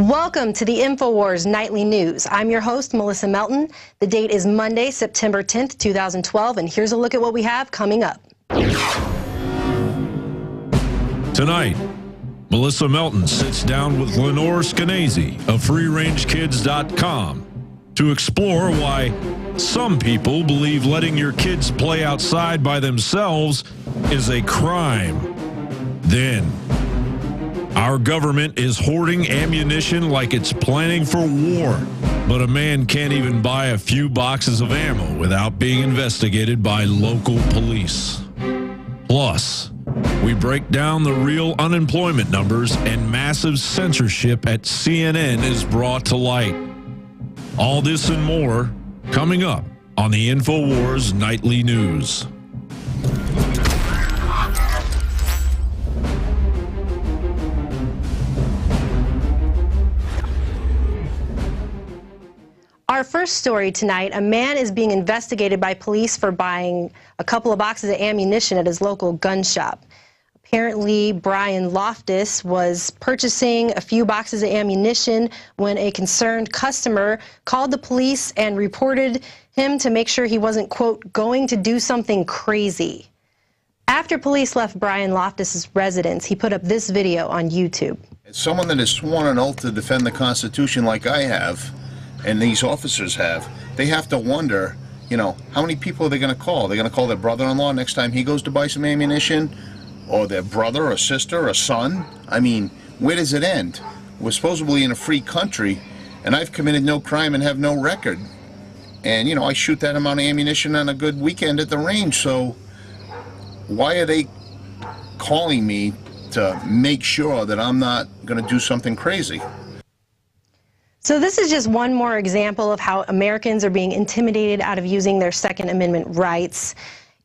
Welcome to the InfoWars Nightly News. I'm your host, Melissa Melton. The date is Monday, September 10th, 2012, and here's a look at what we have coming up. Tonight, Melissa Melton sits down with Lenore Skenazy of FreeRangeKids.com to explore why some people believe letting your kids play outside by themselves is a crime. Then, our government is hoarding ammunition like it's planning for war, but a man can't even buy a few boxes of ammo without being investigated by local police. Plus, we break down the real unemployment numbers and massive censorship at CNN is brought to light. All this and more coming up on the InfoWars Nightly News. Our first story tonight, a man is being investigated by police for buying a couple of boxes of ammunition at his local gun shop. Apparently, Brian Loftus was purchasing a few boxes of ammunition when a concerned customer called the police and reported him to make sure he wasn't, quote, going to do something crazy. After police left Brian Loftus's residence, he put up this video on YouTube. As someone that has sworn an oath to defend the Constitution like I have, and these officers have, they have to wonder, how many people are they going to call? They're going to call their brother-in-law next time he goes to buy some ammunition? Or their brother or sister or son? I mean, where does it end? We're supposedly in a free country, and I've committed no crime and have no record. And, I shoot that amount of ammunition on a good weekend at the range, so why are they calling me to make sure that I'm not going to do something crazy? So this is just one more example of how Americans are being intimidated out of using their Second Amendment rights.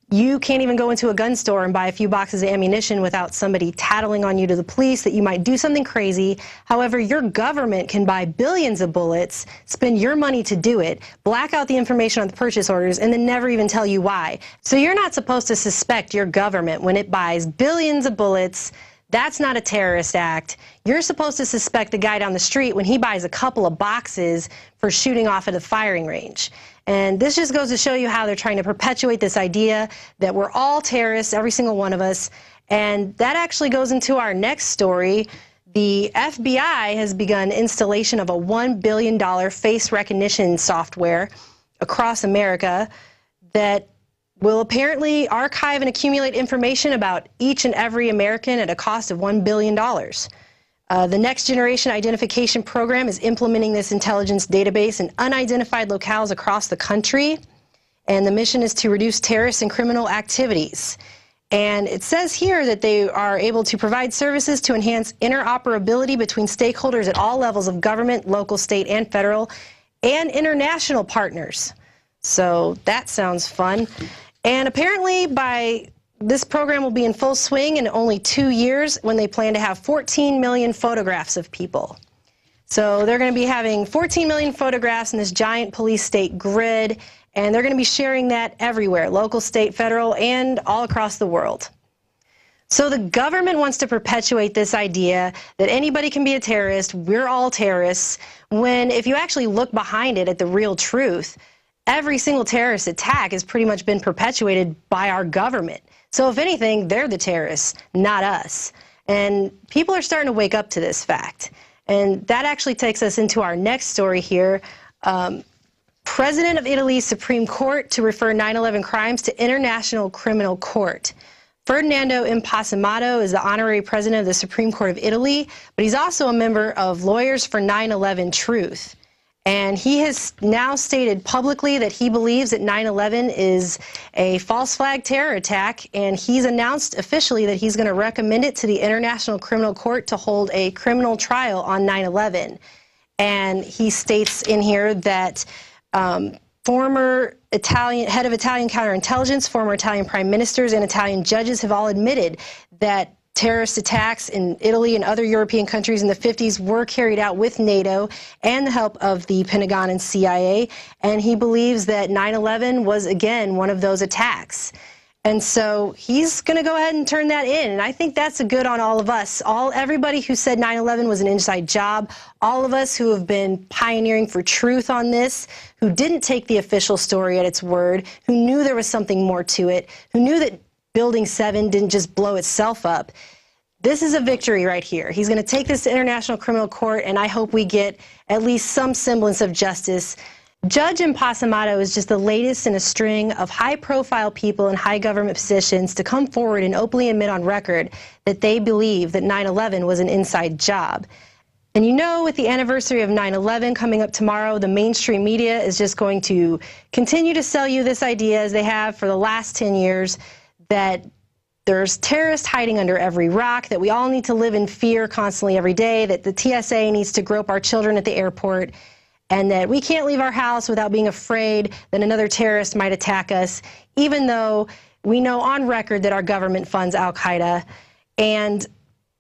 You can't even go into a gun store and buy a few boxes of ammunition without somebody tattling on you to the police that you might do something crazy. However, your government can buy billions of bullets, spend your money to do it, black out the information on the purchase orders, and then never even tell you why. So you're not supposed to suspect your government when it buys billions of bullets. That's not a terrorist act. You're supposed to suspect the guy down the street when he buys a couple of boxes for shooting off at a firing range. And this just goes to show you how they're trying to perpetuate this idea that we're all terrorists, every single one of us. And that actually goes into our next story. The FBI has begun installation of a $1 billion face recognition software across America that will apparently archive and accumulate information about each and every American at a cost of $1 billion. The Next Generation Identification Program is implementing this intelligence database in unidentified locales across the country, and the mission is to reduce terrorist and criminal activities. And it says here that they are able to provide services to enhance interoperability between stakeholders at all levels of government, local, state, and federal, and international partners. So that sounds fun. And apparently this program will be in full swing in only 2 years when they plan to have 14 million photographs of people. So they're going to be having 14 million photographs in this giant police state grid, and they're going to be sharing that everywhere, local, state, federal, and all across the world. So the government wants to perpetuate this idea that anybody can be a terrorist, we're all terrorists, when if you actually look behind it at the real truth, every single terrorist attack has pretty much been perpetuated by our government. So if anything, they're the terrorists, not us. And people are starting to wake up to this fact. And that actually takes us into our next story here. President of Italy's Supreme Court to refer 9/11 crimes to International Criminal Court. Ferdinando Impassimato is the honorary president of the Supreme Court of Italy, but he's also a member of Lawyers for 9/11 Truth. And he has now stated publicly that he believes that 9/11 is a false flag terror attack, and he's announced officially that he's going to recommend it to the International Criminal Court to hold a criminal trial on 9/11. And he states in here that former head of Italian counterintelligence, former Italian prime ministers, and Italian judges have all admitted that terrorist attacks in Italy and other European countries in the 50s were carried out with NATO and the help of the Pentagon and CIA. And he believes that 9/11 was, again, one of those attacks. And so he's going to go ahead and turn that in. And I think that's a good on all of us. Everybody who said 9/11 was an inside job, all of us who have been pioneering for truth on this, who didn't take the official story at its word, who knew there was something more to it, who knew that Building 7 didn't just blow itself up. This is a victory right here. He's going to take this to International Criminal Court, and I hope we get at least some semblance of justice. Judge Imposamato is just the latest in a string of high-profile people in high government positions to come forward and openly admit on record that they believe that 9/11 was an inside job. And you know, with the anniversary of 9/11 coming up tomorrow, the mainstream media is just going to continue to sell you this idea, as they have for the last 10 years, that there's terrorists hiding under every rock, that we all need to live in fear constantly every day, that the TSA needs to grope our children at the airport, and that we can't leave our house without being afraid that another terrorist might attack us, even though we know on record that our government funds al-Qaeda. And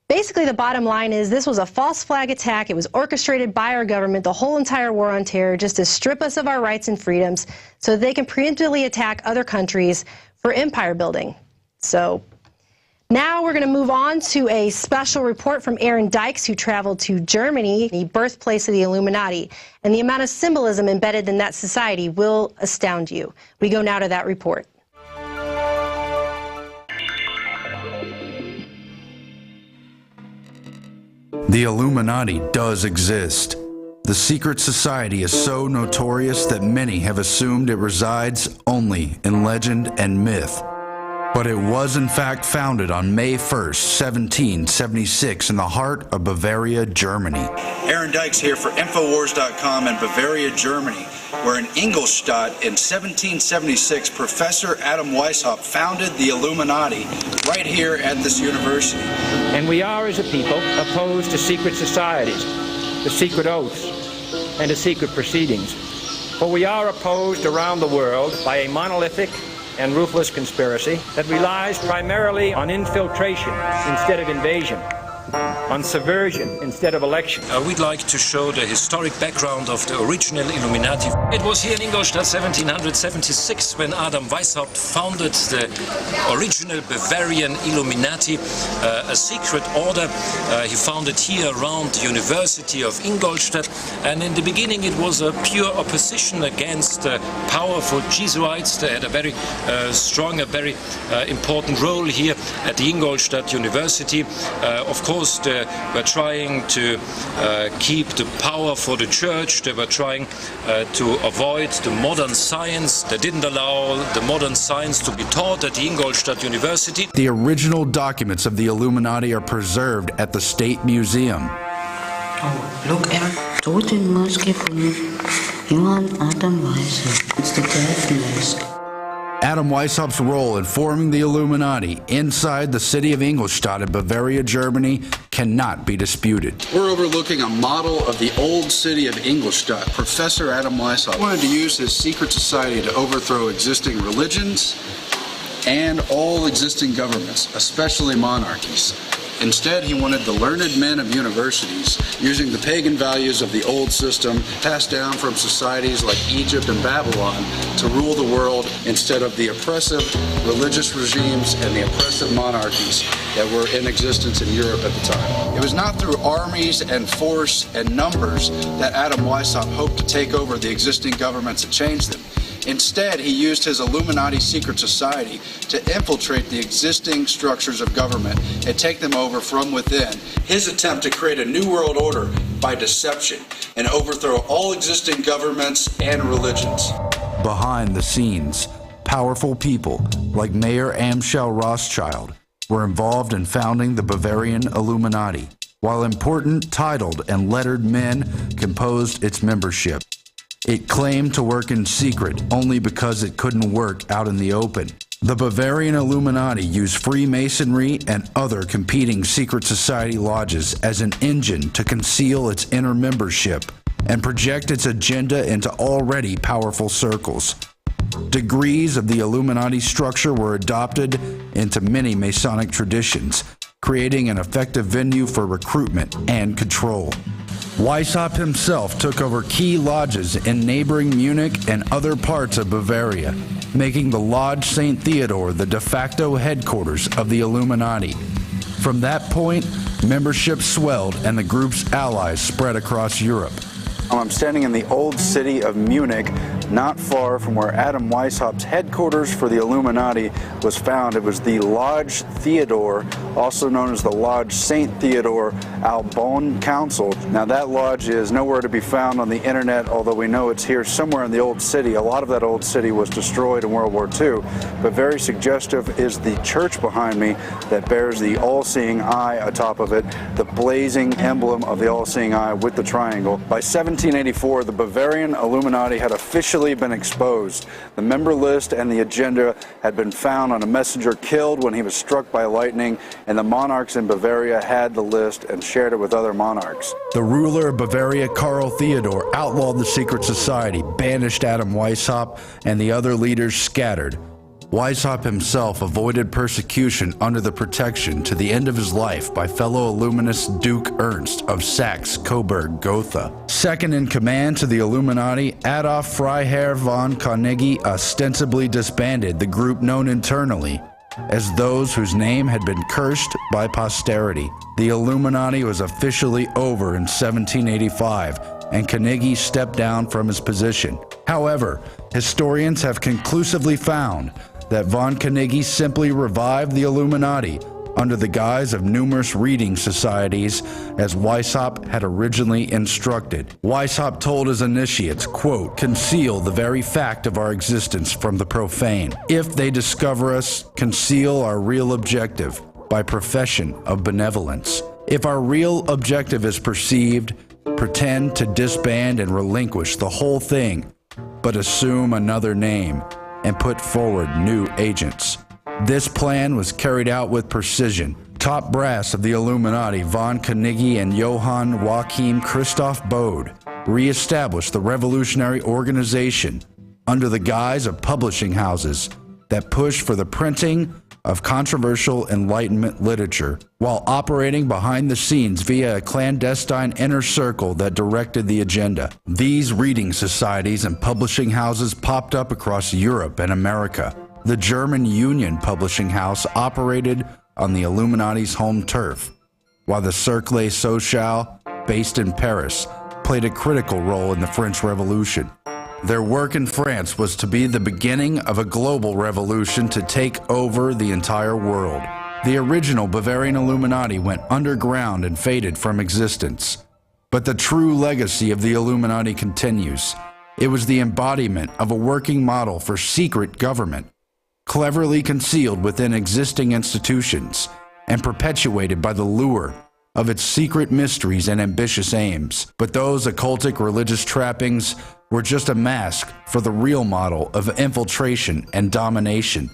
basically the bottom line is this was a false flag attack. It was orchestrated by our government, the whole entire war on terror, just to strip us of our rights and freedoms so they can preemptively attack other countries for empire building. So now we're going to move on to a special report from Aaron Dykes, who traveled to Germany, the birthplace of the Illuminati. And the amount of symbolism embedded in that society will astound you. We go now to that report. The Illuminati does exist. The secret society is so notorious that many have assumed it resides only in legend and myth. But it was in fact founded on May 1st, 1776 in the heart of Bavaria, Germany. Aaron Dykes here for InfoWars.com in Bavaria, Germany, where in Ingolstadt in 1776, Professor Adam Weishaupt founded the Illuminati right here at this university. And we are, as a people, opposed to secret societies, to secret oaths, and to secret proceedings. For we are opposed around the world by a monolithic and ruthless conspiracy that relies primarily on infiltration instead of invasion, on subversion instead of election. We'd like to show the historic background of the original Illuminati. It was here in Ingolstadt 1776 when Adam Weishaupt founded the original Bavarian Illuminati, a secret order he founded here around the University of Ingolstadt. And in the beginning it was a pure opposition against the powerful Jesuits. They had a very strong, a very important role here at the Ingolstadt University. Of course, they were trying to keep the power for the church. They were trying to avoid the modern science. They didn't allow the modern science to be taught at the Ingolstadt University. The original documents of the Illuminati are preserved at the State Museum. Oh, look, Aaron. Toten Maske von Johann Adam Weishaupt. It's the death mask. Adam Weishaupt's role in forming the Illuminati inside the city of Ingolstadt in Bavaria, Germany, cannot be disputed. We're overlooking a model of the old city of Ingolstadt. Professor Adam Weishaupt wanted to use his secret society to overthrow existing religions and all existing governments, especially monarchies. Instead, he wanted the learned men of universities, using the pagan values of the old system passed down from societies like Egypt and Babylon, to rule the world instead of the oppressive religious regimes and the oppressive monarchies that were in existence in Europe at the time. It was not through armies and force and numbers that Adam Weishaupt hoped to take over the existing governments and change them. Instead, he used his Illuminati secret society to infiltrate the existing structures of government and take them over from within. His attempt to create a new world order by deception and overthrow all existing governments and religions. Behind the scenes, powerful people like Mayor Amschel Rothschild were involved in founding the Bavarian Illuminati, while important titled and lettered men composed its membership. It claimed to work in secret only because it couldn't work out in the open. The Bavarian Illuminati used Freemasonry and other competing secret society lodges as an engine to conceal its inner membership and project its agenda into already powerful circles. Degrees of the Illuminati structure were adopted into many Masonic traditions, creating an effective venue for recruitment and control. Weishaupt himself took over key lodges in neighboring Munich and other parts of Bavaria. making the Lodge St. Theodore the de facto headquarters of the Illuminati. From that point, membership swelled and the group's allies spread across Europe. I'm standing in the old city of Munich, not far from where Adam Weishaupt's headquarters for the Illuminati was found. It was the Lodge Theodore, also known as the Lodge St. Theodore Albon Council. Now that lodge is nowhere to be found on the internet, although we know it's here somewhere in the old city. A lot of that old city was destroyed in World War II, but very suggestive is the church behind me that bears the all-seeing eye atop of it, the blazing emblem of the all-seeing eye with the triangle. By 1784, the Bavarian Illuminati had officially been exposed. The member list and the agenda had been found on a messenger killed when he was struck by lightning, and the monarchs in Bavaria had the list and shared it with other monarchs. The ruler of Bavaria, Karl Theodor, outlawed the secret society, banished Adam Weishaupt, and the other leaders scattered. Weishaupt himself avoided persecution under the protection to the end of his life by fellow Illuminist Duke Ernst of Saxe-Coburg-Gotha. Second in command to the Illuminati, Adolf Freiherr von Carnegie ostensibly disbanded the group known internally as those whose name had been cursed by posterity. The Illuminati was officially over in 1785, and Carnegie stepped down from his position. However, historians have conclusively found that von Carnegie simply revived the Illuminati under the guise of numerous reading societies, as Weishaupt had originally instructed. Weishaupt told his initiates, quote, "Conceal the very fact of our existence from the profane. If they discover us, conceal our real objective by profession of benevolence. If our real objective is perceived, pretend to disband and relinquish the whole thing, but assume another name and put forward new agents." This plan was carried out with precision. Top brass of the Illuminati, von Carnegie and Johann Joachim Christoph Bode, re-established the revolutionary organization under the guise of publishing houses that pushed for the printing of controversial Enlightenment literature, while operating behind the scenes via a clandestine inner circle that directed the agenda. These reading societies and publishing houses popped up across Europe and America. The German Union Publishing House operated on the Illuminati's home turf, while the Cercle Social, based in Paris, played a critical role in the French Revolution. Their work in France was to be the beginning of a global revolution to take over the entire world. The original Bavarian Illuminati went underground and faded from existence. But the true legacy of the Illuminati continues. It was the embodiment of a working model for secret government, cleverly concealed within existing institutions and perpetuated by the lure of its secret mysteries and ambitious aims. But those occultic religious trappings were just a mask for the real model of infiltration and domination.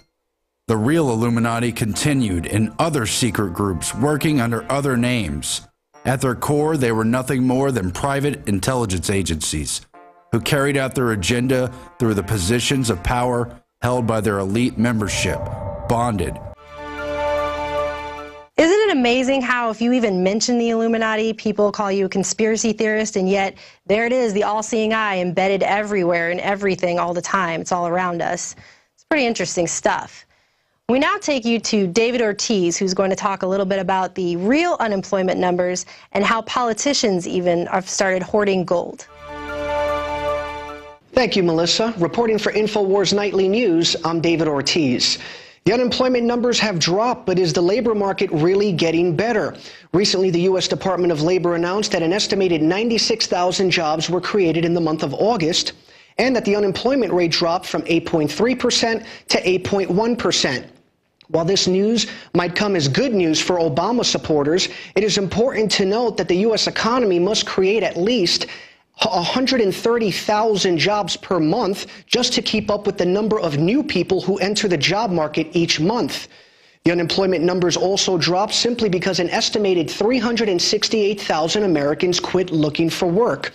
The real Illuminati continued in other secret groups working under other names. At their core, they were nothing more than private intelligence agencies who carried out their agenda through the positions of power held by their elite membership, bonded. Isn't it amazing how if you even mention the Illuminati, people call you a conspiracy theorist, and yet there it is, the all-seeing eye embedded everywhere in everything all the time. It's all around us. It's pretty interesting stuff. We now take you to David Ortiz, who's going to talk a little bit about the real unemployment numbers and how politicians even have started hoarding gold. Thank you, Melissa. Reporting for InfoWars Nightly News, I'm David Ortiz. The unemployment numbers have dropped, but is the labor market really getting better? Recently, the U.S. Department of Labor announced that an estimated 96,000 jobs were created in the month of August, and that the unemployment rate dropped from 8.3% to 8.1%. While this news might come as good news for Obama supporters, it is important to note that the U.S. economy must create at least 130,000 jobs per month just to keep up with the number of new people who enter the job market each month. The unemployment numbers also dropped simply because an estimated 368,000 Americans quit looking for work.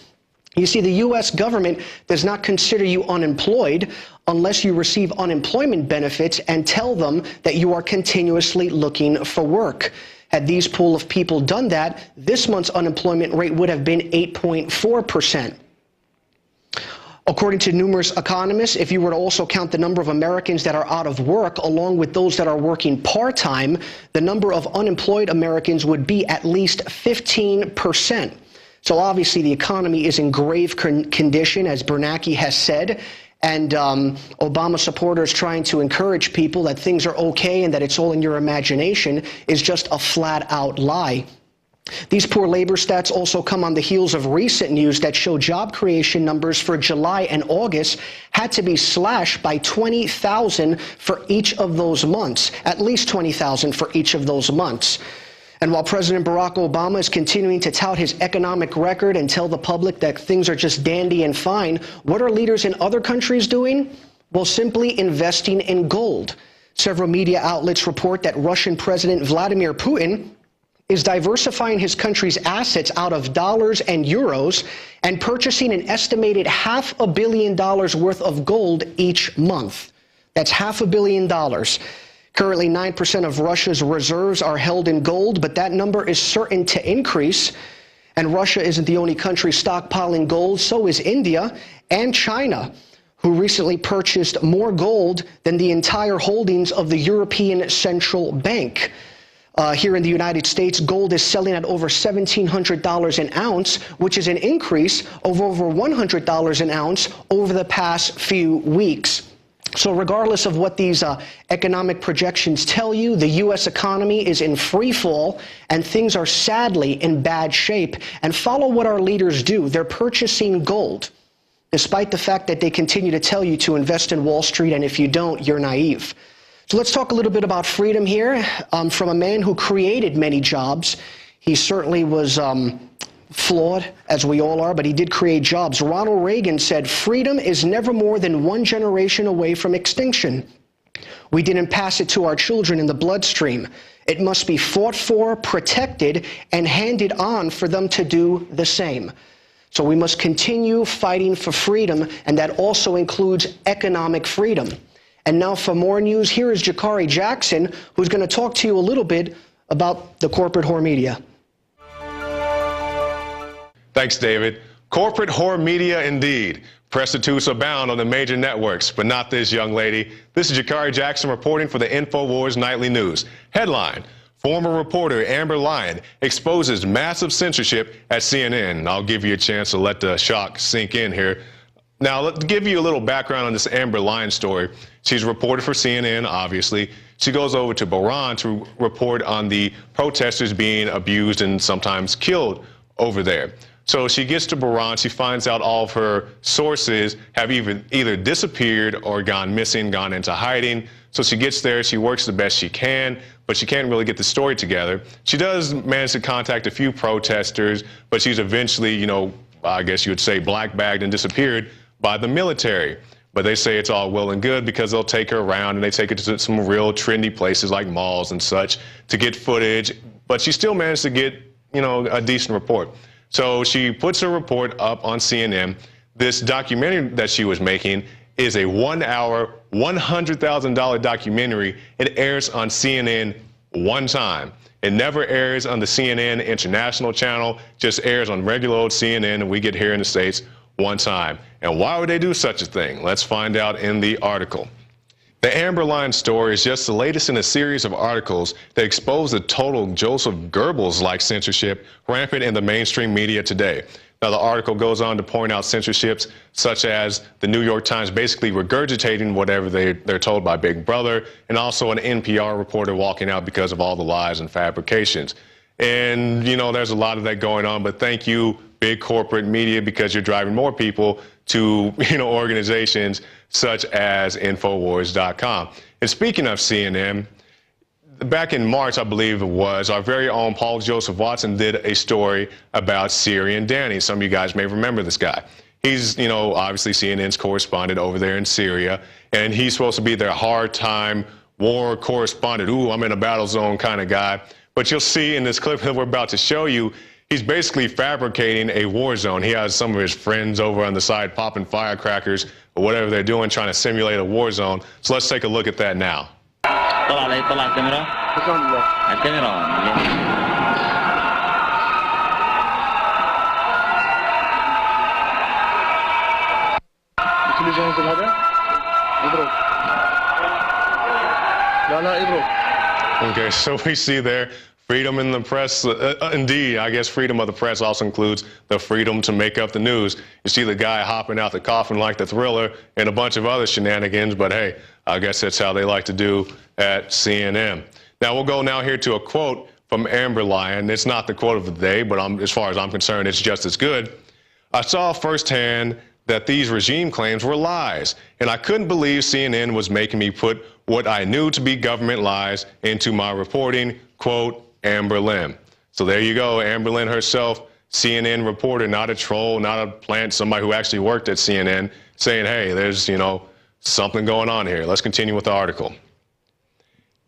You see, the U.S. government does not consider you unemployed unless you receive unemployment benefits and tell them that you are continuously looking for work. Had these pool of people done that, this month's unemployment rate would have been 8.4%. According to numerous economists, if you were to also count the number of Americans that are out of work along with those that are working part-time, the number of unemployed Americans would be at least 15%. So obviously the economy is in grave condition, as Bernanke has said, and Obama supporters trying to encourage people that things are okay and that it's all in your imagination is just a flat-out lie. These poor labor stats also come on the heels of recent news that show job creation numbers for July and August had to be slashed by 20,000 for each of those months, at least 20,000 for each of those months. And while President Barack Obama is continuing to tout his economic record and tell the public that things are just dandy and fine, what are leaders in other countries doing? Well, simply investing in gold. Several media outlets report that Russian President Vladimir Putin is diversifying his country's assets out of dollars and euros and purchasing an estimated $500 million worth of gold each month. That's $500 million. Currently, 9% of Russia's reserves are held in gold, but that number is certain to increase. And Russia isn't the only country stockpiling gold. So is India and China, who recently purchased more gold than the entire holdings of the European Central Bank. Here in the United States, gold is selling at over $1,700 an ounce, which is an increase of over $100 an ounce over the past few weeks. So regardless of what these economic projections tell you, the U.S. economy is in free fall and things are sadly in bad shape. And follow what our leaders do. They're purchasing gold, despite the fact that they continue to tell you to invest in Wall Street, and if you don't, you're naive. So let's talk a little bit about freedom here from a man who created many jobs. He certainly was flawed, as we all are, but he did create jobs. Ronald Reagan said, "Freedom is never more than one generation away from extinction. We didn't pass it to our children in the bloodstream. It must be fought for, protected, and handed on for them to do the same." So we must continue fighting for freedom, and that also includes economic freedom. And now for more news, here is Jakari Jackson, who's going to talk to you a little bit about the corporate whore media. Thanks, David. Corporate whore media indeed. Prostitutes abound on the major networks, but not this young lady. This is Jakari Jackson reporting for the InfoWars Nightly News. Headline: former reporter Amber Lyon exposes massive censorship at CNN. I'll give you a chance to let the shock sink in here. Now, let's give you a little background on this Amber Lyon story. She's a reporter for CNN, obviously. She goes over to Bahrain to report on the protesters being abused and sometimes killed over there. So she gets to Bahrain, she finds out all of her sources have either disappeared or gone missing, gone into hiding. So she gets there, she works the best she can, but she can't really get the story together. She does manage to contact a few protesters, but she's eventually, you know, I guess you would say black-bagged and disappeared by the military. But they say it's all well and good because they'll take her around and they take her to some real trendy places like malls and such to get footage. But she still managed to get, you know, a decent report. So she puts her report up on CNN. This documentary that she was making is a 1 hour, $100,000 documentary. It airs on CNN one time. It never airs on the CNN International channel, just airs on regular old CNN, and we get here in the States one time. And why would they do such a thing? Let's find out in the article. The Amber Lyon story is just the latest in a series of articles that expose the total Joseph Goebbels-like censorship rampant in the mainstream media today. Now, the article goes on to point out censorships such as the New York Times basically regurgitating whatever they're told by Big Brother, and also an NPR reporter walking out because of all the lies and fabrications. And, you know, there's a lot of that going on, but thank you, big corporate media, because you're driving more people to, you know, organizations such as InfoWars.com. And speaking of CNN, back in March, I believe it was, our very own Paul Joseph Watson did a story about Syrian Danny. Some of you guys may remember this guy. He's, you know, obviously CNN's correspondent over there in Syria, and he's supposed to be their hard time war correspondent. Ooh, I'm in a battle zone kind of guy. But you'll see in this clip that we're about to show you, he's basically fabricating a war zone. He has some of his friends over on the side popping firecrackers or whatever they're doing, trying to simulate a war zone. So let's take a look at that now. طلع الكاميرا الكاميرا Okay, so we see there freedom in the press. Indeed, I guess freedom of the press also includes the freedom to make up the news. You see the guy hopping out the coffin like the Thriller and a bunch of other shenanigans, but hey, I guess that's how they like to do at CNN. Now we'll go now here to a quote from Amber Lyon. It's not the quote of the day, but as far as I'm concerned, it's just as good. I saw firsthand that these regime claims were lies, and I couldn't believe CNN was making me put what I knew to be government lies into my reporting, quote, Amber Lynn. So there you go, Amber Lynn herself, CNN reporter, not a troll, not a plant, somebody who actually worked at CNN, saying, hey, there's, something going on here. Let's continue with the article.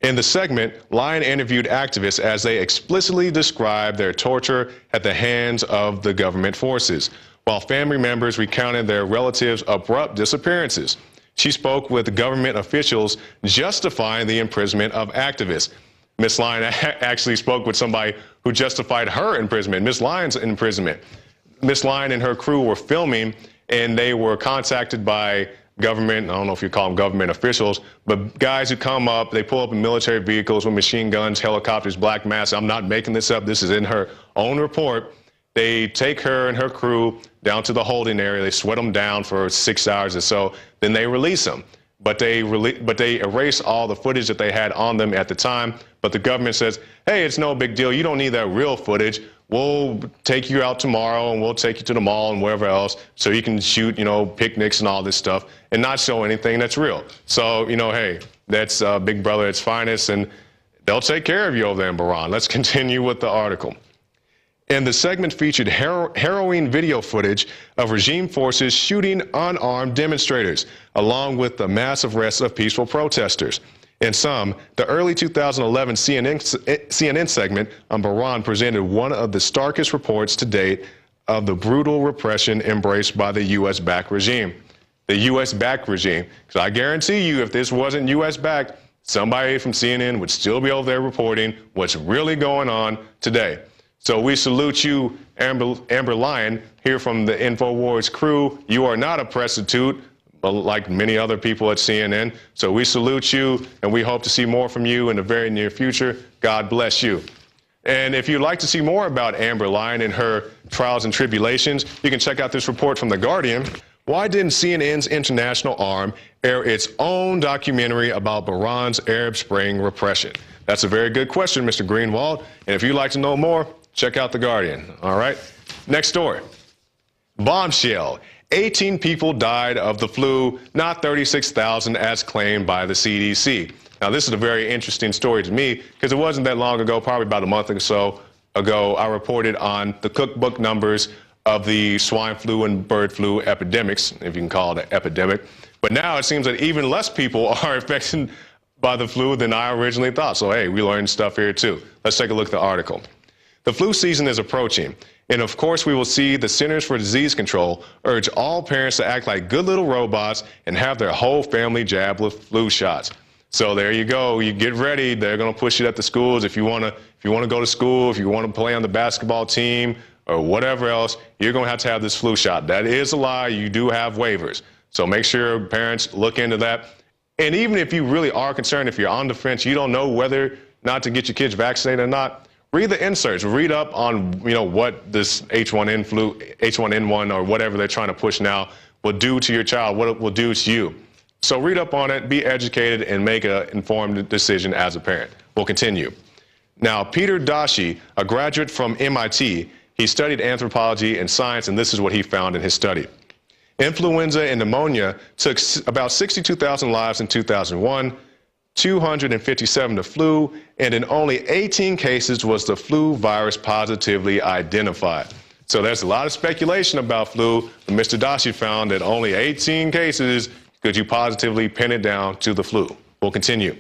In the segment, Lyon interviewed activists as they explicitly described their torture at the hands of the government forces, while family members recounted their relatives' abrupt disappearances. She spoke with government officials justifying the imprisonment of activists. Ms. Lyon actually spoke with somebody who justified her imprisonment, Ms. Lyon's imprisonment. Ms. Lyon and her crew were filming, and they were contacted by government, I don't know if you call them government officials, but guys who come up, they pull up in military vehicles with machine guns, helicopters, black masks. I'm not making this up. This is in her own report. They take her and her crew down to the holding area. They sweat them down for 6 hours or so. Then they release them. But they erase all the footage that they had on them at the time. But the government says, hey, it's no big deal. You don't need that real footage. We'll take you out tomorrow and we'll take you to the mall and wherever else so you can shoot, picnics and all this stuff and not show anything that's real. So, hey, that's Big Brother at its finest, and they'll take care of you over there in Bahrain. Let's continue with the article. And the segment featured harrowing video footage of regime forces shooting unarmed demonstrators, along with the mass arrests of peaceful protesters. In sum, the early 2011 CNN segment on Bahrain presented one of the starkest reports to date of the brutal repression embraced by the U.S.-backed regime. The U.S.-backed regime. Because I guarantee you, if this wasn't U.S.-backed, somebody from CNN would still be over there reporting what's really going on today. So we salute you, Amber Lyon, here from the InfoWars crew. You are not a prostitute, like many other people at CNN. So we salute you, and we hope to see more from you in the very near future. God bless you. And if you'd like to see more about Amber Lyon and her trials and tribulations, you can check out this report from The Guardian. Why didn't CNN's international arm air its own documentary about Bahrain's Arab Spring repression? That's a very good question, Mr. Greenwald. And if you'd like to know more, check out The Guardian. All right. Next story. Bombshell. 18 people died of the flu, not 36,000 as claimed by the CDC. Now, this is a very interesting story to me because it wasn't that long ago, probably about a month or so ago, I reported on the cookbook numbers of the swine flu and bird flu epidemics, if you can call it an epidemic. But now it seems that even less people are affected by the flu than I originally thought. So, hey, we learned stuff here, too. Let's take a look at the article. The flu season is approaching, and of course we will see the Centers for Disease Control urge all parents to act like good little robots and have their whole family jabbed with flu shots. So there you go. You get ready. They're going to push it at the schools. If you want to go to school, if you want to play on the basketball team or whatever else, you're going to have this flu shot. That is a lie. You do have waivers. So make sure parents look into that. And even if you really are concerned, if you're on the fence, you don't know whether not to get your kids vaccinated or not, read the inserts. Read up on, what this H1N1 or whatever they're trying to push now will do to your child, what it will do to you. So read up on it, be educated, and make an informed decision as a parent. We'll continue. Now, Peter Dashi, a graduate from MIT, he studied anthropology and science, and this is what he found in his study. Influenza and pneumonia took about 62,000 lives in 2001, 257 the flu, and in only 18 cases was the flu virus positively identified. So there's a lot of speculation about flu, but Mr. Dashi found that only 18 cases could you positively pin it down to the flu. We'll continue.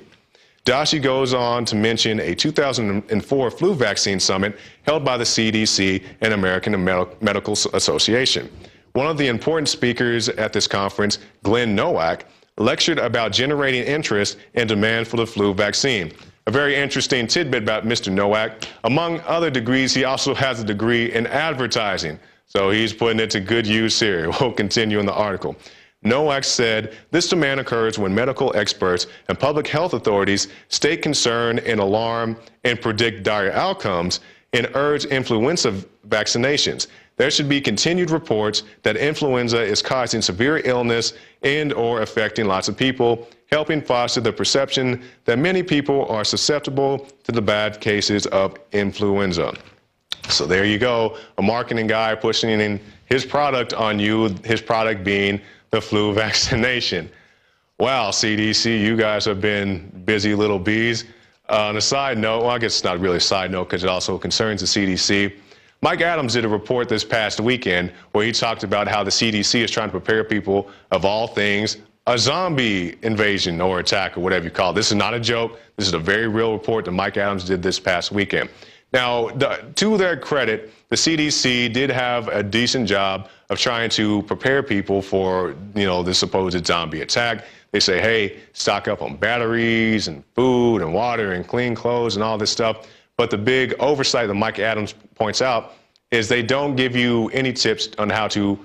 Dashi goes on to mention a 2004 flu vaccine summit held by the CDC and American Medical Association. One of the important speakers at this conference, Glenn Nowak, lectured about generating interest and demand for the flu vaccine. A very interesting tidbit about Mr. Nowak. Among other degrees, he also has a degree in advertising. So he's putting it to good use here. We'll continue in the article. Nowak said this demand occurs when medical experts and public health authorities state concern and alarm and predict dire outcomes and urge influenza vaccinations. There should be continued reports that influenza is causing severe illness and or affecting lots of people, helping foster the perception that many people are susceptible to the bad cases of influenza. So there you go, a marketing guy pushing in his product on you, his product being the flu vaccination. Wow, CDC, you guys have been busy little bees. On a side note, well, I guess it's not really a side note because it also concerns the CDC. Mike Adams did a report this past weekend where he talked about how the CDC is trying to prepare people, of all things, a zombie invasion or attack or whatever you call it. This is not a joke. This is a very real report that Mike Adams did this past weekend. Now, to their credit, the CDC did have a decent job of trying to prepare people for, the supposed zombie attack. They say, hey, stock up on batteries and food and water and clean clothes and all this stuff. But the big oversight that Mike Adams points out is they don't give you any tips on how to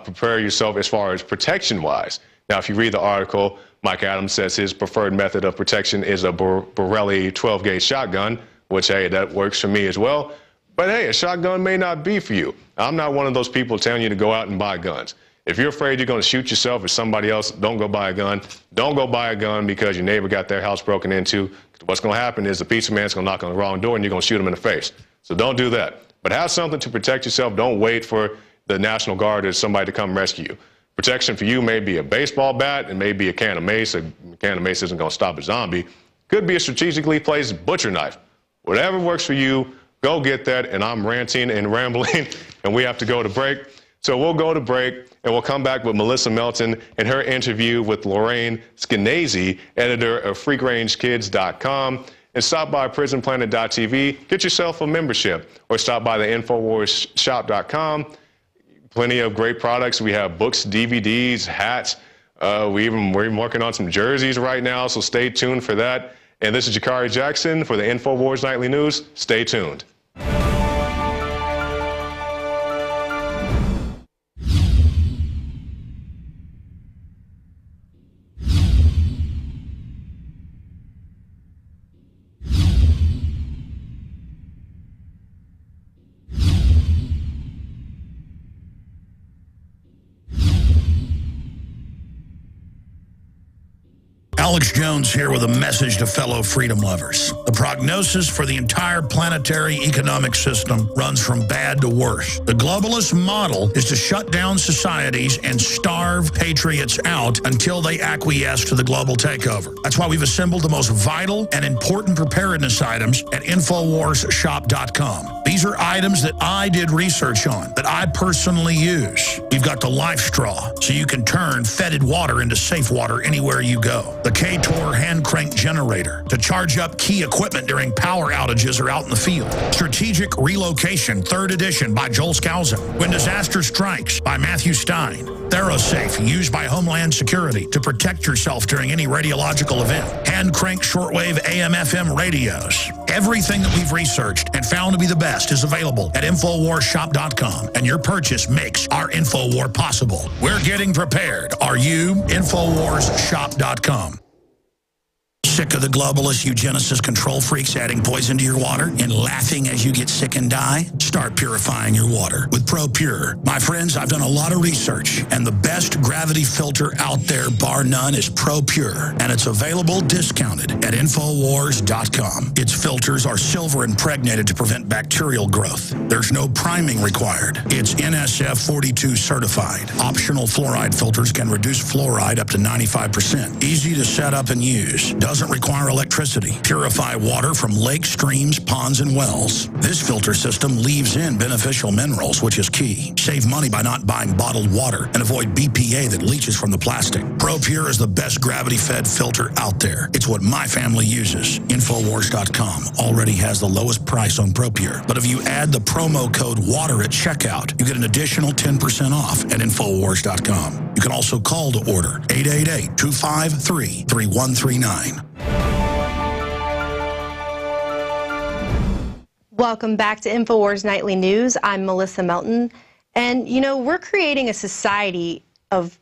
prepare yourself as far as protection-wise. Now, if you read the article, Mike Adams says his preferred method of protection is a Borelli 12-gauge shotgun, which, hey, that works for me as well. But, hey, a shotgun may not be for you. I'm not one of those people telling you to go out and buy guns. If you're afraid you're going to shoot yourself or somebody else, don't go buy a gun. Don't go buy a gun because your neighbor got their house broken into. What's going to happen is the pizza man's going to knock on the wrong door and you're going to shoot him in the face. So don't do that. But have something to protect yourself. Don't wait for the National Guard or somebody to come rescue you. Protection for you may be a baseball bat. It may be a can of mace. A can of mace isn't going to stop a zombie. Could be a strategically placed butcher knife. Whatever works for you, go get that. And I'm ranting and rambling, and we have to go to break. So we'll go to break, and we'll come back with Melissa Melton and her interview with Lorraine Skenazy, editor of FreakRangeKids.com. And stop by PrisonPlanet.tv, get yourself a membership, or stop by the InfoWarsShop.com. Plenty of great products. We have books, DVDs, hats. We're even working on some jerseys right now, so stay tuned for that. And this is Jakari Jackson for the InfoWars Nightly News. Stay tuned. Alex Jones here with a message to fellow freedom lovers. The prognosis for the entire planetary economic system runs from bad to worse. The globalist model is to shut down societies and starve patriots out until they acquiesce to the global takeover. That's why we've assembled the most vital and important preparedness items at InfoWarsShop.com. These are items that I did research on, that I personally use. We've got the Life Straw, so you can turn fetid water into safe water anywhere you go. The K-Tor hand crank generator to charge up key equipment during power outages or out in the field. Strategic Relocation, 3rd edition by Joel Skousen. When Disaster Strikes by Matthew Stein. ThyroSafe, used by Homeland Security to protect yourself during any radiological event. Hand crank shortwave AM/FM radios. Everything that we've researched and found to be the best is available at InfoWarsShop.com, and your purchase makes our InfoWar possible. We're getting prepared. Are you? InfoWarsShop.com. Sick of the globalist eugenicist control freaks adding poison to your water and laughing as you get sick and die? Start purifying your water with ProPure. My friends, I've done a lot of research, and the best gravity filter out there, bar none, is ProPure, and it's available discounted at InfoWars.com. Its filters are silver impregnated to prevent bacterial growth. There's no priming required. It's NSF 42 certified. Optional fluoride filters can reduce fluoride up to 95%. Easy to set up and use. Doesn't require electricity. Purify water from lakes, streams, ponds, and wells. This filter system leaves in beneficial minerals, which is key. Save money by not buying bottled water and avoid BPA that leaches from the plastic. ProPure is the best gravity-fed filter out there. It's what my family uses. InfoWars.com already has the lowest price on ProPure. But if you add the promo code WATER at checkout, you get an additional 10% off at InfoWars.com. You can also call to order 888-253-3139. Welcome back to InfoWars Nightly News. I'm Melissa Melton. And, we're creating a society of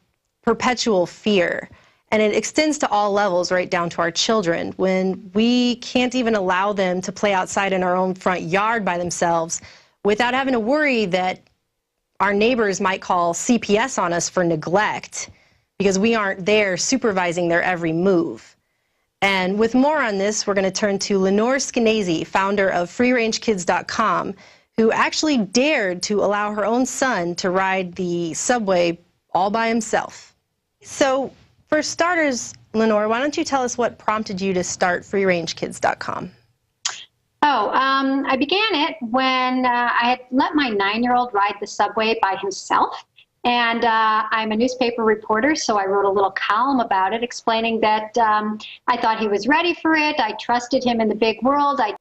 perpetual fear. And it extends to all levels, right down to our children. When we can't even allow them to play outside in our own front yard by themselves without having to worry that our neighbors might call CPS on us for neglect because we aren't there supervising their every move. And with more on this, we're going to turn to Lenore Skenazy, founder of FreeRangeKids.com, who actually dared to allow her own son to ride the subway all by himself. So, for starters, Lenore, why don't you tell us what prompted you to start FreeRangeKids.com? I began it when I had let my 9-year-old ride the subway by himself. And I'm a newspaper reporter, so I wrote a little column about it, explaining that I thought he was ready for it. I trusted him in the big world. I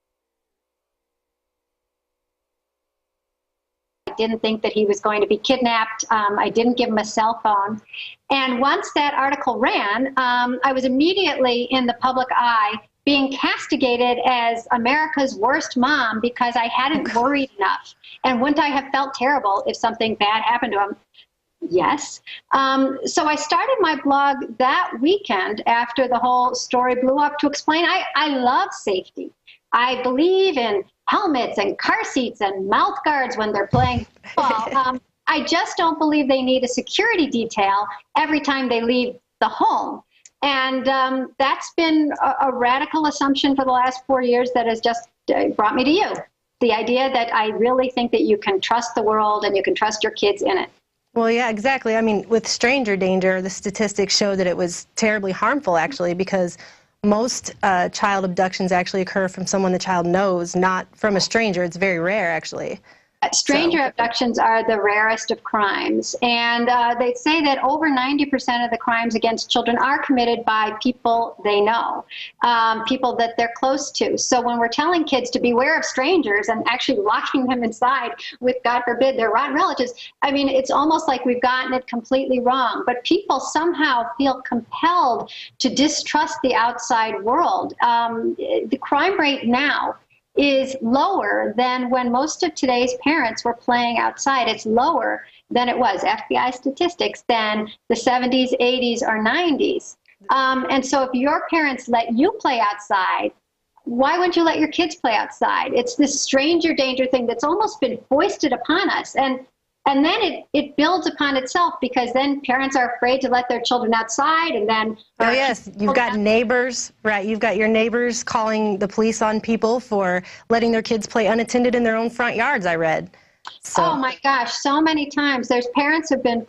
didn't think that he was going to be kidnapped. I didn't give him a cell phone. And once that article ran, I was immediately in the public eye being castigated as America's worst mom because I hadn't worried enough. And wouldn't I have felt terrible if something bad happened to him? Yes. So I started my blog that weekend after the whole story blew up to explain I love safety. I believe in helmets and car seats and mouth guards when they're playing football. I just don't believe they need a security detail every time they leave the home. And that's been a radical assumption for the last 4 years that has just brought me to you. The idea that I really think that you can trust the world and you can trust your kids in it. Well, yeah, exactly. I mean, with stranger danger, the statistics show that it was terribly harmful, actually, because most child abductions actually occur from someone the child knows, not from a stranger. It's very rare, actually. Stranger abductions are the rarest of crimes, and they say that over 90% of the crimes against children are committed by people they know, people that they're close to. So when we're telling kids to beware of strangers and actually locking them inside with, God forbid, their rotten relatives, I mean, it's almost like we've gotten it completely wrong. But people somehow feel compelled to distrust the outside world. The crime rate now is lower than when most of today's parents were playing outside. It's lower than it was, FBI statistics, than the 70s, 80s, or 90s. And so if your parents let you play outside, why wouldn't you let your kids play outside? It's this stranger danger thing that's almost been foisted upon us. And then it builds upon itself because then parents are afraid to let their children outside, and then... Oh, yes, you've got neighbors, right? You've got your neighbors calling the police on people for letting their kids play unattended in their own front yards, I read. So. Oh, my gosh, so many times. There's parents who've been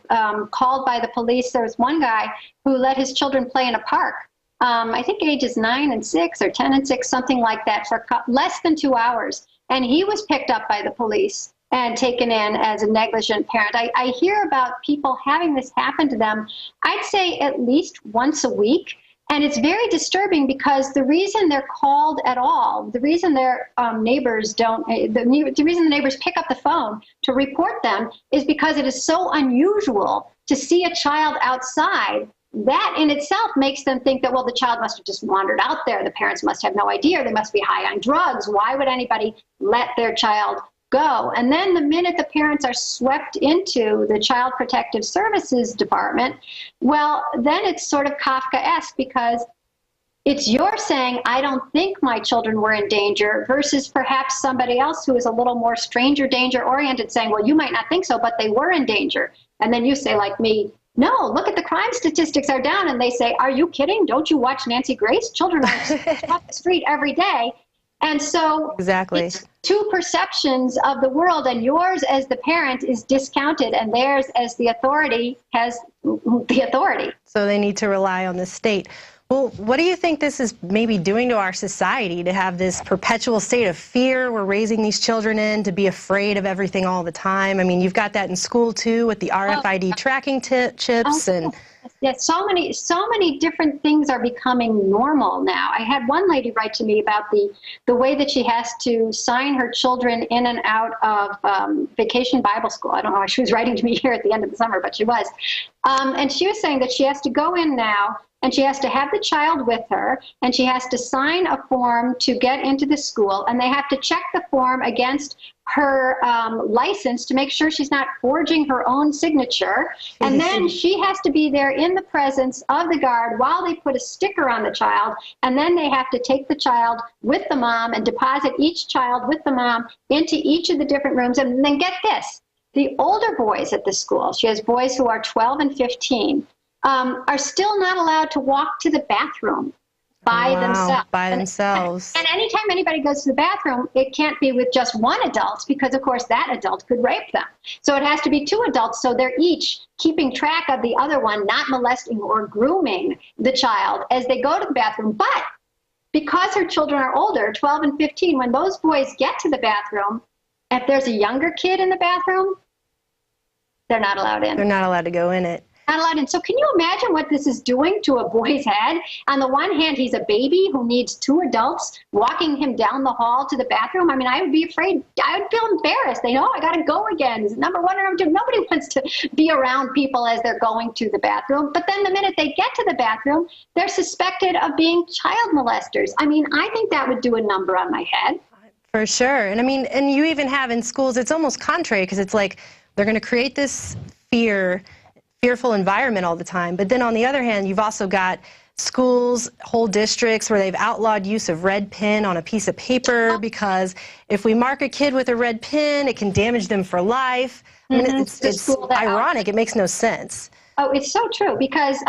called by the police. There was one guy who let his children play in a park. I think ages 9 and 6 or 10 and 6, something like that, for less than 2 hours. And he was picked up by the police and taken in as a negligent parent. I hear about people having this happen to them, I'd say at least once a week. And it's very disturbing because the reason they're called at all, the reason their neighbors don't, the reason the neighbors pick up the phone to report them is because it is so unusual to see a child outside. That in itself makes them think that, well, the child must have just wandered out there. The parents must have no idea. They must be high on drugs. Why would anybody let their child go? And then the minute the parents are swept into the Child Protective Services Department, well, then it's sort of Kafkaesque because it's you're saying, I don't think my children were in danger, versus perhaps somebody else who is a little more stranger danger oriented saying, well, you might not think so, but they were in danger. And then you say, like me, no, look at the crime statistics are down. And they say, are you kidding? Don't you watch Nancy Grace? Children are off the street every day. And so exactly. It's two perceptions of the world, and yours as the parent is discounted, and theirs as the authority has the authority. So they need to rely on the state. Well, what do you think this is maybe doing to our society, to have this perpetual state of fear we're raising these children in, to be afraid of everything all the time? I mean, you've got that in school, too, with the RFID tracking chips. And yeah, so many different things are becoming normal now. I had one lady write to me about the way that she has to sign her children in and out of vacation Bible school. I don't know why she was writing to me here at the end of the summer, but she was. And she was saying that she has to go in now and she has to have the child with her, and she has to sign a form to get into the school, and they have to check the form against her license to make sure she's not forging her own signature. And then she has to be there in the presence of the guard while they put a sticker on the child. And then they have to take the child with the mom and deposit each child with the mom into each of the different rooms. And then get this, the older boys at the school, she has boys who are 12 and 15, are still not allowed to walk to the bathroom by themselves. By themselves. And anytime anybody goes to the bathroom, it can't be with just one adult because, of course, that adult could rape them. So it has to be two adults, so they're each keeping track of the other one, not molesting or grooming the child as they go to the bathroom. But because her children are older, 12 and 15, when those boys get to the bathroom, if there's a younger kid in the bathroom, they're not allowed in. They're not allowed to go in it. Not allowed in. So can you imagine what this is doing to a boy's head? On the one hand, he's a baby who needs two adults walking him down the hall to the bathroom. I mean, I would be afraid. I would feel embarrassed. They know I got to go again. Is it number one or number two? Nobody wants to be around people as they're going to the bathroom. But then the minute they get to the bathroom, they're suspected of being child molesters. I mean, I think that would do a number on my head. For sure. And I mean, and you even have in schools, it's almost contrary because it's like they're going to create this fearful environment all the time. But then on the other hand, you've also got schools, whole districts where they've outlawed use of red pen on a piece of paper because if we mark a kid with a red pen, it can damage them for life. I mean, it's ironic. It makes no sense. Oh, it's so true because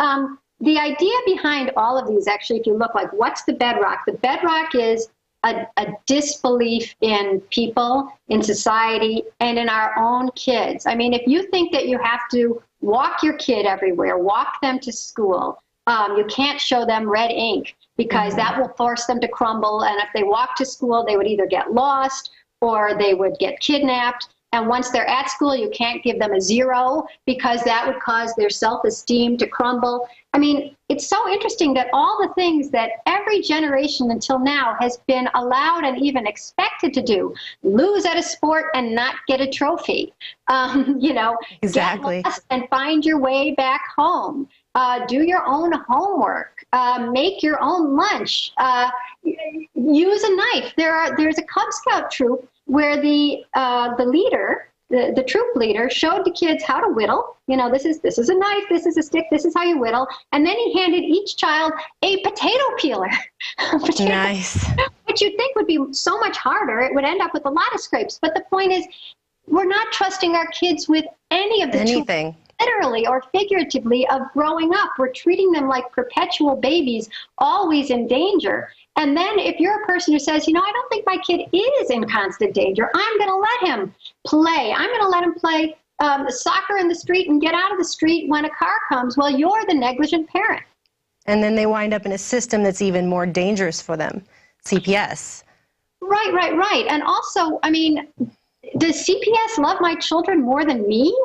the idea behind all of these, actually, if you look like what's the bedrock? The bedrock is a disbelief in people, in society, and in our own kids. I mean, if you think that you have to walk your kid everywhere, walk them to school, you can't show them red ink because that will force them to crumble. And if they walk to school, they would either get lost or they would get kidnapped. And once they're at school, you can't give them a 0 because that would cause their self-esteem to crumble. I mean, it's so interesting that all the things that every generation until now has been allowed and even expected to do, lose at a sport and not get a trophy, you know, exactly, get lost and find your way back home, do your own homework, make your own lunch, use a knife. There's a Cub Scout troop where the leader, the troop leader, showed the kids how to whittle. You know, this is a knife, this is a stick, this is how you whittle. And then he handed each child a potato peeler. Nice. Which you'd think would be so much harder. It would end up with a lot of scrapes. But the point is, we're not trusting our kids with any of the anything. Literally or figuratively of growing up. We're treating them like perpetual babies, always in danger. And then if you're a person who says, you know, I don't think my kid is in constant danger, I'm going to let him play. I'm going to let him play soccer in the street and get out of the street when a car comes. Well, you're the negligent parent. And then they wind up in a system that's even more dangerous for them, CPS. Right. And also, I mean, does CPS love my children more than me?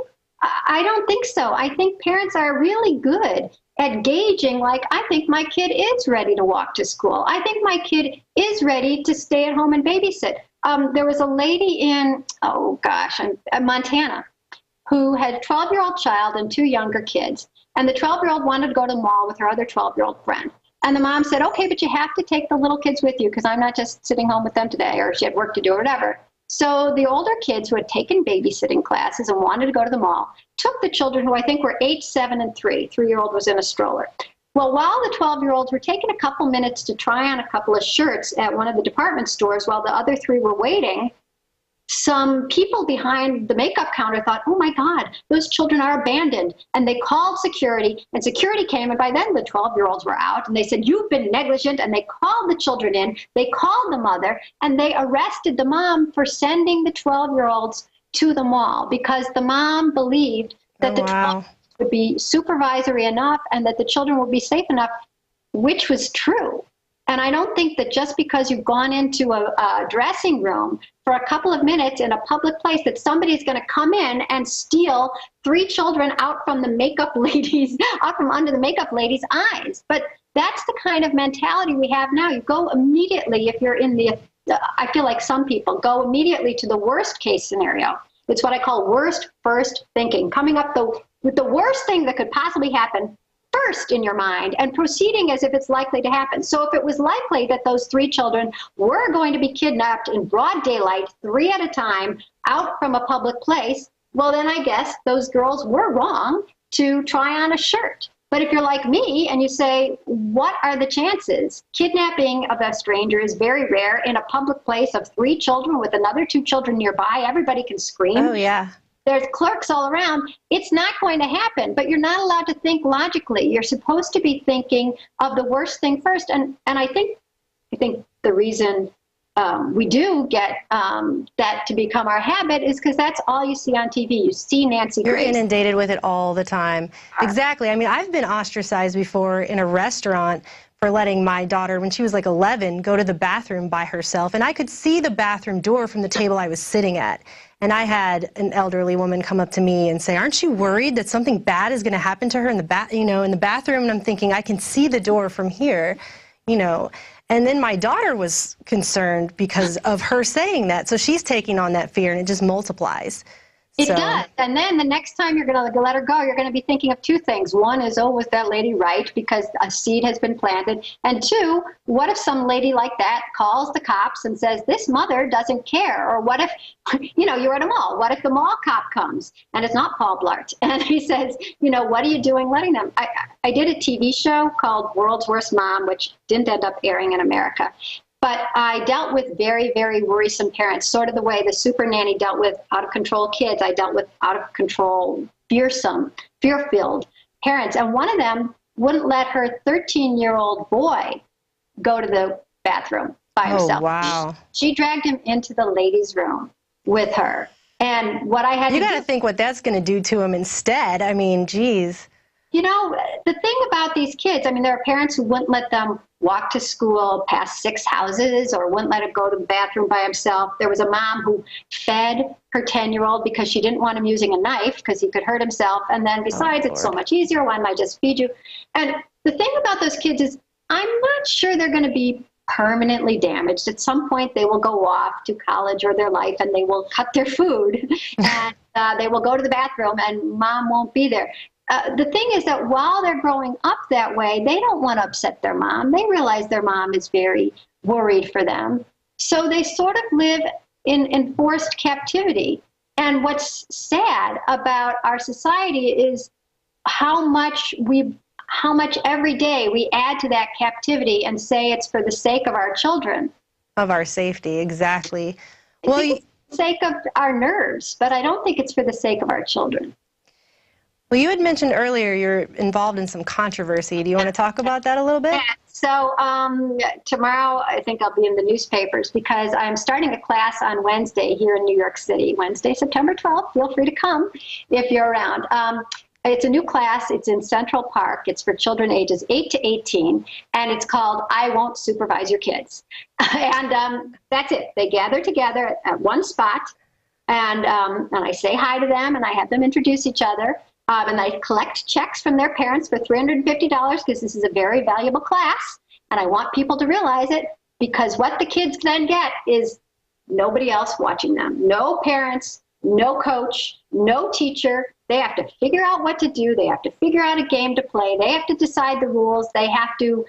I don't think so. I think parents are really good at gauging, like, I think my kid is ready to walk to school. I think my kid is ready to stay at home and babysit. There was a lady in, Montana, who had a 12-year-old child and 2 younger kids. And the 12-year-old wanted to go to the mall with her other 12-year-old friend. And the mom said, okay, but you have to take the little kids with you because I'm not just sitting home with them today, or she had work to do or whatever. So the older kids who had taken babysitting classes and wanted to go to the mall took the children who I think were 8, 7, and 3. 3-year-old was in a stroller. Well, while the 12-year-olds were taking a couple minutes to try on a couple of shirts at one of the department stores while the other 3 were waiting, some people behind the makeup counter thought, oh my God, those children are abandoned. And they called security, and security came, and by then the 12-year-olds were out, and they said, you've been negligent, and they called the children in, they called the mother, and they arrested the mom for sending the 12-year-olds to the mall because the mom believed that the 12-year-olds would be supervisory enough and that the children would be safe enough, which was true. And I don't think that just because you've gone into a dressing room for a couple of minutes in a public place that somebody's going to come in and steal 3 children out from the makeup ladies, out from under the makeup lady's eyes. But that's the kind of mentality we have now. You go immediately, if you're in the, I feel like some people go immediately to the worst case scenario. It's what I call worst first thinking, coming up with the worst thing that could possibly happen first in your mind and proceeding as if it's likely to happen. So if it was likely that those 3 children were going to be kidnapped in broad daylight, 3 at a time, out from a public place, well, then I guess those girls were wrong to try on a shirt. But if you're like me and you say, what are the chances? Kidnapping of a stranger is very rare in a public place of 3 children with another 2 children nearby. Everybody can scream. Oh, yeah. There's clerks all around. It's not going to happen, but you're not allowed to think logically. You're supposed to be thinking of the worst thing first. And I think the reason we do get that to become our habit is because that's all you see on TV. You see Nancy Grace. You're inundated with it all the time. Exactly. I mean, I've been ostracized before in a restaurant for letting my daughter, when she was like 11, go to the bathroom by herself. And I could see the bathroom door from the table I was sitting at. And I had an elderly woman come up to me and say, aren't you worried that something bad is going to happen to her in the bathroom? And I'm thinking, I can see the door from here, And then my daughter was concerned because of her saying that. So she's taking on that fear, and it just multiplies. It does. And then the next time you're going to let her go, you're going to be thinking of 2 things. One is, oh, was that lady right? Because a seed has been planted. And 2, what if some lady like that calls the cops and says, this mother doesn't care? Or what if, you're at a mall. What if the mall cop comes and it's not Paul Blart? And he says, what are you doing letting them? I did a TV show called World's Worst Mom, which didn't end up airing in America. But I dealt with very, very worrisome parents, sort of the way the super nanny dealt with out-of-control kids. I dealt with out-of-control, fear-filled parents. And one of them wouldn't let her 13-year-old boy go to the bathroom by himself. Oh, wow. She dragged him into the ladies' room with her. And what I had You got to think what that's going to do to him instead. I mean, geez. The thing about these kids, there are parents who wouldn't let them walk to school past 6 houses or wouldn't let him go to the bathroom by himself. There was a mom who fed her 10-year-old because she didn't want him using a knife because he could hurt himself. And then besides, it's so much easier. Why don't I just feed you? And the thing about those kids is I'm not sure they're going to be permanently damaged. At some point, they will go off to college or their life and they will cut their food and they will go to the bathroom and mom won't be there. The thing is that while they're growing up that way, they don't want to upset their mom. They realize their mom is very worried for them. So they sort of live in enforced captivity. And what's sad about our society is how much every day we add to that captivity and say it's for the sake of our children. Of our safety, exactly. Well, it's for the sake of our nerves, but I don't think it's for the sake of our children. Well, you had mentioned earlier you're involved in some controversy. Do you want to talk about that a little bit? Yeah. So tomorrow I think I'll be in the newspapers because I'm starting a class on Wednesday here in New York City. Wednesday, September 12th. Feel free to come if you're around. It's a new class. It's in Central Park. It's for children ages 8 to 18, and it's called I Won't Supervise Your Kids. And that's it. They gather together at one spot, and I say hi to them, and I have them introduce each other. And I collect checks from their parents for $350 because this is a very valuable class. And I want people to realize it because what the kids then get is nobody else watching them. No parents, no coach, no teacher. They have to figure out what to do. They have to figure out a game to play. They have to decide the rules. They have to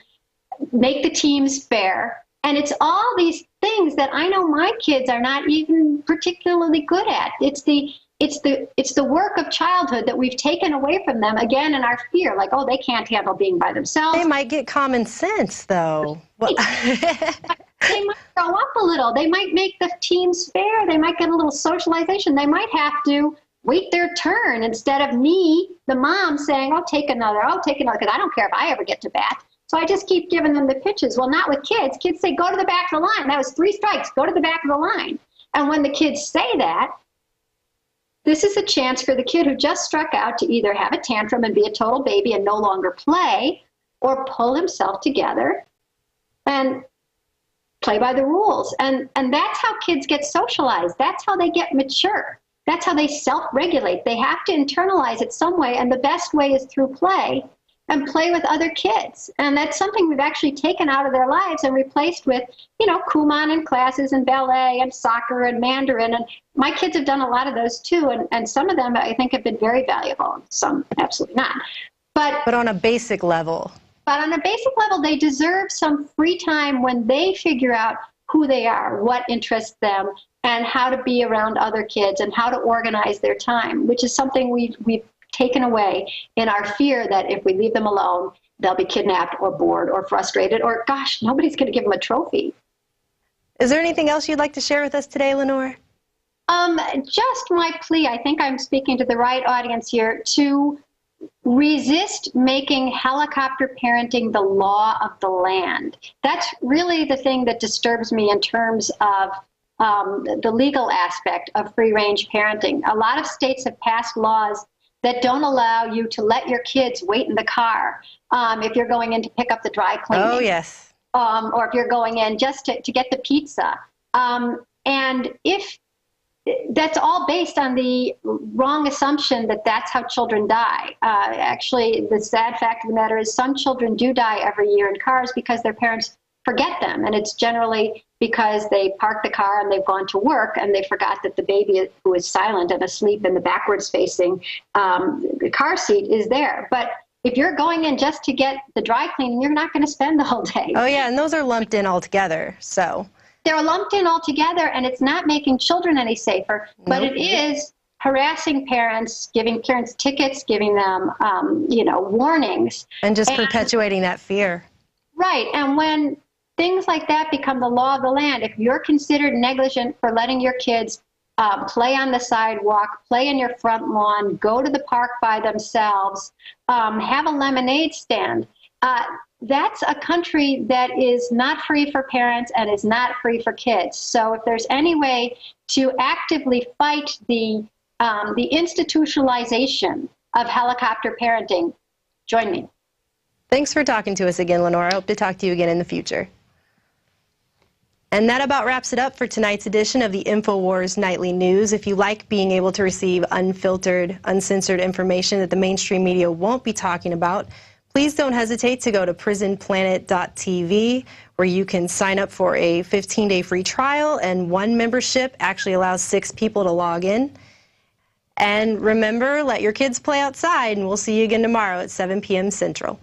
make the teams fair. And it's all these things that I know my kids are not even particularly good at. It's the work of childhood that we've taken away from them, again, in our fear, like, oh, they can't handle being by themselves. They might get common sense, though. They might grow up a little. They might make the teams fair. They might get a little socialization. They might have to wait their turn instead of me, the mom, saying, oh, take another, because I don't care if I ever get to bat. So I just keep giving them the pitches. Well, not with kids. Kids say, go to the back of the line. That was 3 strikes. Go to the back of the line. And when the kids say that, this is a chance for the kid who just struck out to either have a tantrum and be a total baby and no longer play, or pull himself together and play by the rules. And that's how kids get socialized. That's how they get mature. That's how they self-regulate. They have to internalize it some way, and the best way is through play and play with other kids. And that's something we've actually taken out of their lives and replaced with, Kumon and classes and ballet and soccer and Mandarin. And my kids have done a lot of those too. And some of them I think have been very valuable, some absolutely not. But on a basic level. But on a basic level, they deserve some free time when they figure out who they are, what interests them, and how to be around other kids and how to organize their time, which is something we've taken away in our fear that if we leave them alone, they'll be kidnapped or bored or frustrated or, gosh, nobody's going to give them a trophy. Is there anything else you'd like to share with us today, Lenore? Just my plea, I think I'm speaking to the right audience here, to resist making helicopter parenting the law of the land. That's really the thing that disturbs me in terms of the legal aspect of free-range parenting. A lot of states have passed laws that don't allow you to let your kids wait in the car if you're going in to pick up the dry cleaning. Oh, yes. Or if you're going in just to get the pizza. And if that's all based on the wrong assumption that that's how children die. Actually, the sad fact of the matter is some children do die every year in cars because their parents forget them. And it's generally because they park the car and they've gone to work and they forgot that the baby who is silent and asleep in the backwards facing car seat is there. But if you're going in just to get the dry cleaning, you're not going to spend the whole day. Oh, yeah, and those are lumped in all together, so. They're lumped in all together, and it's not making children any safer, but it is harassing parents, giving parents tickets, giving them, warnings. And just perpetuating that fear. Right, and when things like that become the law of the land, if you're considered negligent for letting your kids play on the sidewalk, play in your front lawn, go to the park by themselves, have a lemonade stand, that's a country that is not free for parents and is not free for kids. So if there's any way to actively fight the institutionalization of helicopter parenting, join me. Thanks for talking to us again, Lenore. I hope to talk to you again in the future. And that about wraps it up for tonight's edition of the InfoWars Nightly News. If you like being able to receive unfiltered, uncensored information that the mainstream media won't be talking about, please don't hesitate to go to prisonplanet.tv, where you can sign up for a 15-day free trial, and one membership actually allows 6 people to log in. And remember, let your kids play outside, and we'll see you again tomorrow at 7 p.m. Central.